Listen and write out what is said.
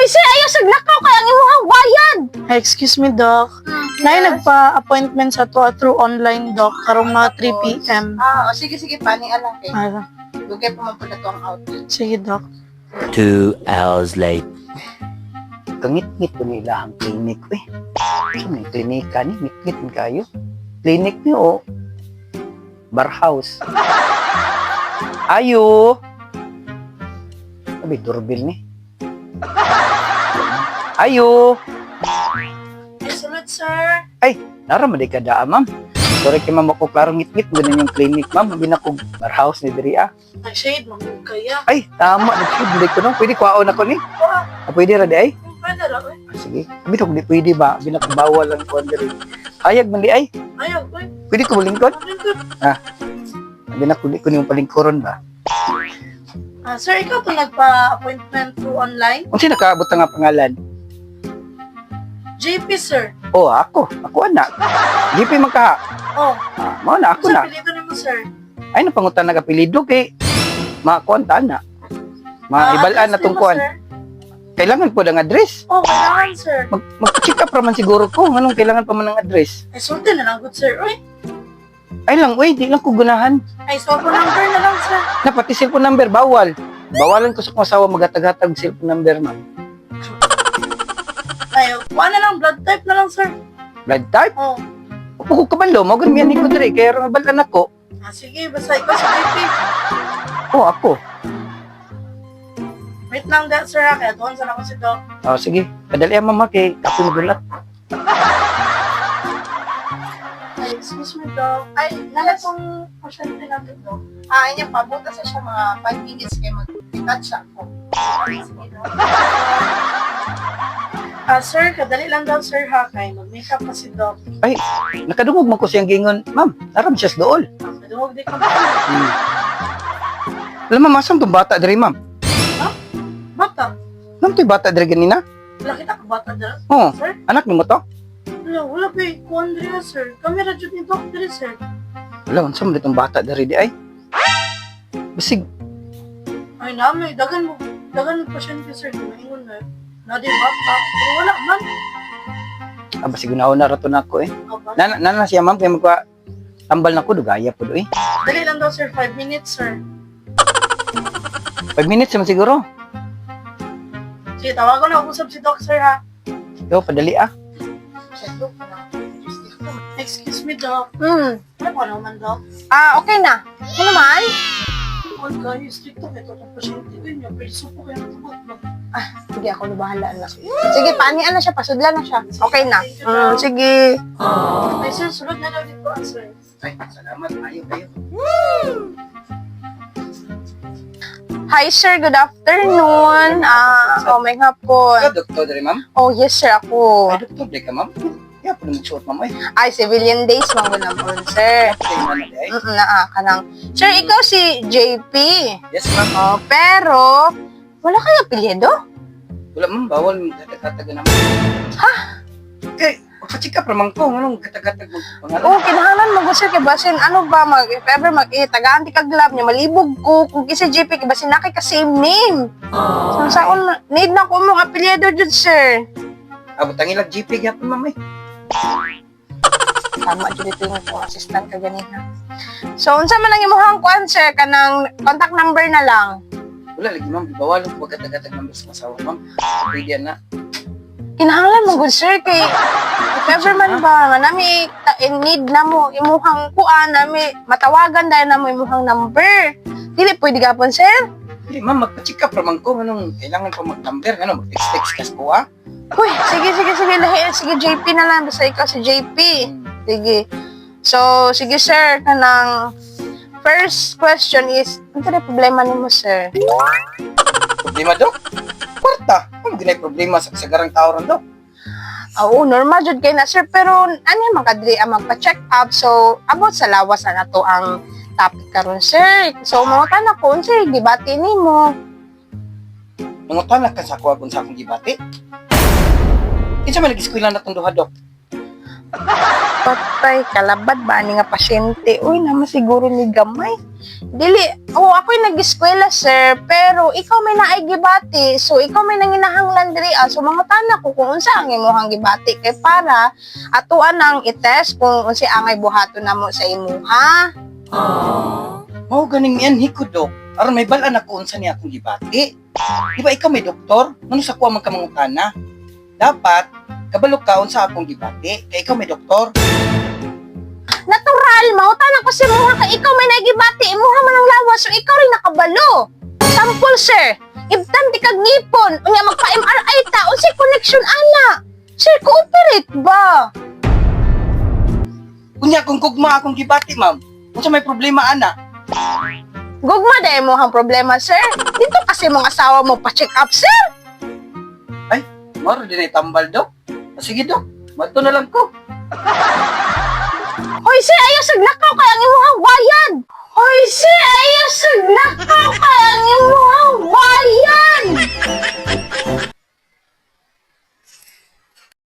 sir, ayaw sa lakaw kaya ang imuhang bayad. Excuse me, Doc. Nay, nagpa-appointment sa to through online, Doc. Karong mga 3 p.m. Sige, pani alang kay. Ah, Dugay pa man pala to ang outfit. sige, Doc. 2 hours later. Kangit-ngit ko nila ang klinik ko eh. So, may klinika ni, ngit-ngit mo kayo. Klinik niyo, bar house. Ayo! Sabi, doorbell ni. Ayo! Ay, sulod, sir. Ay, naramali ka daa, ma'am. Sorry kay ma'am ako, klarong ngit-ngit. Ganun yung klinik, ma'am. Sabi na ko, bar house ni Diri, ah. Ay, shade, mamung kaya. Ay, tama. Nag-shade ko nung. Pwede kwaon ako ni. Pwede ra di ay? Pwede lang, eh. Sige. Sabi ko, di pwede ba? Sabi na ko, bawal ang kuwan diri. Hayag man di ay. Ayaw, eh. Pwede ko malingkod? Malingkod. Sabi na ko, di ko niyong palingkuron ba? Sir, ikaw po nagpa-appointment through online? Kung sino nakaabot nga pangalan? JP, sir. Oh, ako. Ako anak. GP magkaha. Oh, Mao na, ako sir, na. pilito niyo mo, sir. Ay, napangutan na kapilido kay makuanta na. Maibalaan na address tong niyo mo, kuwan. sir? Kailangan po ng address. Oh, kailangan, sir. Mag-check up naman siguro ko. Anong kailangan pa man ng address? Ay, sulti na lang, good, sir. Uy, Ay lang, uy, di lang ko gunahan. ay, cellphone number na lang, sir. Na, pati cellphone number, bawal. Bawalan ko sa kong asawa magatag-hatag cellphone number, ma'am. Ay, kuha na lang, blood type na lang, sir. Blood type? Oh. Upo ko kabalo, mo ganyan ko diri. Kaya rin mabalan ako. Sige, basta ikaw sa JP. Oh, ako. Wait lang that, sir, ha? Kaya doon sana ako si Doc. Oh, sige. Padali ang mama kay kapo magulat. Ay, excuse me, Doc. Ay, nalat pong pasyente natin, Doc. Ay, niya, pabuta sa siya mga 5 minutes kaya mag-touch ako. Sir, kadali lang daw, sir, ha? Kaya mag-makeup pa si Doc. Ay, nakadungog mo ko siyang gingon. Ma'am, naram siya sa dool. Madungog di ka ba? Alam mo, masang itong bata diri, ma'am. Bata? Alam ito'y bata diri ganina? Wala kita ka bata dyan, Oh, sir? anak ni mo to? Wala pa eh. Kuhan diri na, sir. Kamera dyan ni Doc diri, sir. Wala, unsa mo itong bata diri di ay? Basig, Ay, namin. Dagan mo pasyente, sir. Maingon na. Na di bata. Pero wala man. basig una-una rato na ako eh. Aba. Nana siya, ma'am, kaya magka tambal na ko, dugaya po do eh. Dali lang daw, sir. 5 minutes, sir. 5 minutes naman siguro. Sige, tawagan na. Usap si Doc, sir, ha? Yo, padali ah. Excuse me, Doc. Hmm. Ano ka naman, Doc? Okay na. Ano naman? Huwag kayo, strict to. Ito itong pasyente ko yun. Preso po kayo natubot mo. Sige, ako na bahala na. Sige, paanian na siya, pasudlan na siya. Okay na. Sige. Ay, sir, sunod na daw dito, sir. Ay, salamat. Ayaw kayo. Hi, sir. Good afternoon. May hapon. Doktor diri, ma'am? Oh, yes, sir. Ako. Ay, doktor di ka, ma'am? Kaya po nagsuot, ma'am eh. Ay, civilian days, mga naman, sir. Kaya naman di ay. Kanang. Sir, ikaw si JP. Yes, ma'am. Oh, pero, wala kayo apelyido? Wala, ma'am. Bawal mong katag-kataga naman. Ha? Eh, magpa-check up naman ko. Anong katag-katag mo pangalan? Oh, kinahanglan mo sir kay basin ano ba if ever tagaan ti kag lab niya malibog ko kung kisa JP kay basin na kay ka same name. So saon need na ko mong apelyido jud sir. Abot ang ilag GP gyapon, ma'am eh. Tama jud ito yung kung assistant ka ganina. So unsa man ang imong kuan sir kanang contact number na lang. Wala lagi, ma'am. Bawal ko katag-katag ng mas masawa, ma'am. Pwede yan na. Kinahanglan mo good sir kay if ever man ba nga nami in need na mo imuhang kuan nami matawagan dahil na mo imuhang number. Dili pwede gapon sir. Hindi, ma'am. Magpa-check up naman ko. Anong kailangan pa mag-number? Ano, mag-text-text kas ko, ah? Uy, sige, lahi. Sige, JP na lang. Basta ikaw si JP. Sige. So, sige, sir. Kanang first question is, ano na problema ni mo, sir? Problema, Dok? Kwarta. Ano ginay problema sa kasagarang tao ron, Dok? Oo, normal jud kay na, sir. Pero, ano yung magkadri ang magpa-check up? So, about sa lawas na to ang topic karon sir. So, mga tanak ko, sir, gibati ni mo. Nangutan ka sa kuha kung sa akong gibati. Kinsa man nag-eskwela na itong duha, Dok? Patay, kalabad ba ni nga pasyente? Uy, naman siguro ni gamay. Dili, ako'y nag-eskwela, sir, pero ikaw may naay gibati. So, ikaw may nanginahanglan diri So mga tanak ko kung unsa ang imuhang gibati kay para atuan nang i-test kung unsa angay buhaton namo sa imuha. Mao ganing yan hiko dok. Aron may balaan ako unsa niya akong gibati. Di ba ikaw may doktor? Ngano sa kuha man ka mangutana? Dapat kabalo ka unsa akong gibati kay ikaw may doktor. Natural, mautanan ko si Muha kay ikaw may nagibati, imuha man ang lawas, so ikaw rin nakabalo. Sample, sir. Ibtan di kag ngipon, unya magpa-MRI ta, unsay connection ana. Sir, cooperate ba? Unya kung gugma akong gibati, ma'am. Unsa may problema ana? Gugma dahil mo ang problema, sir. Dito kasi mga asawa mo pa-check up, sir. Maro din ay tambal dok. Sige dok, mato na lang ko. Hoy, sir, ayaw saglakaw kay ang imuhang bayad. Hoy, sir, ayaw saglakaw kay ang imuhang bayad.